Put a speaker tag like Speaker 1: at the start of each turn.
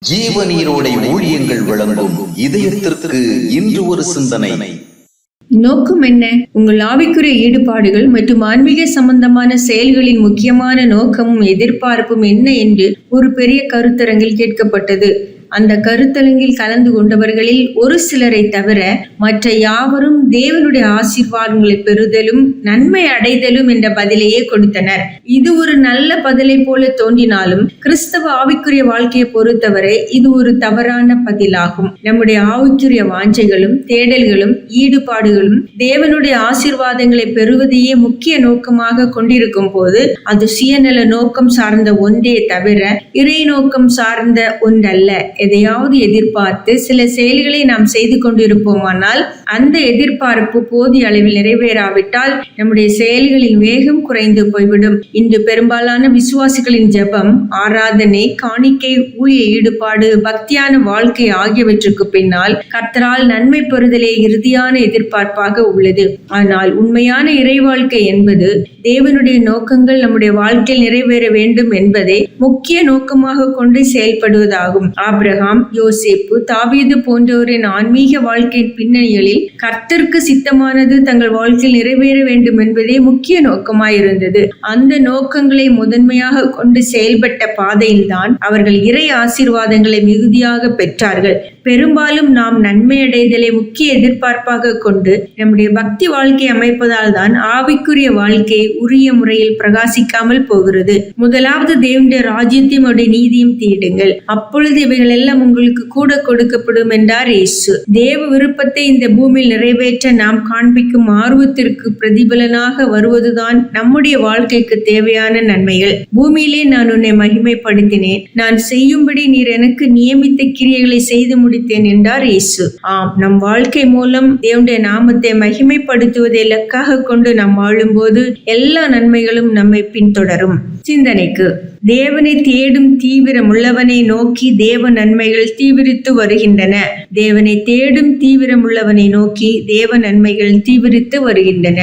Speaker 1: ஜீவநீரோடை ஊழியங்கள் வழங்கும் இதயத்திற்கு இன்று ஒரு சிந்தனை.
Speaker 2: நோக்கம் என்ன? உங்கள் ஆவிக்குரிய ஈடுபாடுகள் மற்றும் ஆன்மீக சம்பந்தமான செயல்களின் முக்கியமான நோக்கமும் எதிர்பார்ப்பும் என்ன என்று ஒரு பெரிய கருத்தரங்கில் கேட்கப்பட்டது. அந்த கருத்தரங்கில் கலந்து கொண்டவர்களில் ஒரு சிலரை தவிர மற்ற யாவரும் தேவனுடைய ஆசீர்வாதங்களை பெறுதலும் நன்மை அடைதலும் என்ற பதிலையே கொடுத்தனர். இது ஒரு நல்ல பதிலை போல தோன்றினாலும் கிறிஸ்தவ ஆவிக்குரிய வாழ்க்கையை பொறுத்தவரை இது ஒரு தவறான பதிலாகும். நம்முடைய ஆவிக்குரிய வாஞ்சைகளும் தேடல்களும் ஈடுபாடுகளும் தேவனுடைய ஆசீர்வாதங்களை பெறுவதையே முக்கிய நோக்கமாக கொண்டிருக்கும் போது அது சுயநல நோக்கம் சார்ந்த ஒன்றே தவிர இறை நோக்கம் சார்ந்த ஒன்றல்ல. எதையாவது எதிர்பார்த்து சில செயல்களை நாம் செய்து கொண்டிருப்போமானால் அந்த எதிர்பார்ப்பு போதிய அளவில் நிறைவேறாவிட்டால் நம்முடைய செயல்களின் வேகம் குறைந்து போய்விடும். இன்று பெரும்பாலான விசுவாசிகளின் ஜெபம், ஆராதனை, காணிக்கை, ஊழிய ஈடுபாடு, பக்தியான வாழ்க்கை ஆகியவற்றுக்கு பின்னால் கர்த்தரால் நன்மை பெறுதலே இறுதியான எதிர்பார்ப்பாக உள்ளது. ஆனால் உண்மையான இறை வாழ்க்கை என்பது தேவனுடைய நோக்கங்கள் நம்முடைய வாழ்க்கையில் நிறைவேற வேண்டும் என்பதை முக்கிய நோக்கமாக கொண்டு செயல்படுவதாகும். ஆபிரகாம், யோசேப்பு, தாவீது போன்றோரின் ஆன்மீக வாழ்க்கையின் பின்னணிகளில் கர்த்தருக்கு சித்தமானது தங்கள் வாழ்க்கையில் நிறைவேற வேண்டும் என்பதே முக்கிய நோக்கமாயிருந்தது. அந்த நோக்கங்களை முதன்மையாக கொண்டு செயல்பட்ட பாதையில்தான் அவர்கள் இறை ஆசீர்வாதங்களை மிகுதியாக பெற்றார்கள். பெரும்பாலும் நாம் நன்மை அடைதலை முக்கிய எதிர்பார்ப்பாக கொண்டு நம்முடைய பக்தி வாழ்க்கை அமைப்பதால் தான் ஆவிக்குரிய வாழ்க்கை உரிய முறையில் பிரகாசிக்காமல் போகிறது. முதலாவது தேவனுடைய ராஜ்யத்தையும் அவருடைய நீதியும் தேடுங்கள், அப்பொழுது இவைகள் எல்லாம் உங்களுக்கு கூட கொடுக்கப்படும் என்றார் இயேசு. தேவ விருப்பத்தை இந்த பூமியில் நிறைவேற்ற நாம் காண்பிக்கும் ஆர்வத்திற்கு பிரதிபலனாக வருவதுதான் நம்முடைய வாழ்க்கைக்கு தேவையான நன்மைகள். பூமியிலே நான் உன்னை மகிமைப்படுத்தினேன், நான் செய்யும்படி நீர் எனக்கு நியமித்த கிரியைகளை செய்து முடித்தேன் என்றார் இயேசு. ஆம், நம் வாழ்க்கை மூலம் தேவனுடைய நாமத்தை மகிமைப்படுத்துவதை இலக்காக கொண்டு நாம் வாழும்போது எல்லா நன்மைகளும் நம்மை பின்தொடரும். சிந்தனைக்கு: தேவனை தேடும் தீவிரம் உள்ளவனை நோக்கி தேவ நன்மைகள் தீவிரித்து வருகின்றன. தேவனை தேடும் தீவிரம் உள்ளவனை நோக்கி தேவ நன்மைகள் தீவிரித்து வருகின்றன.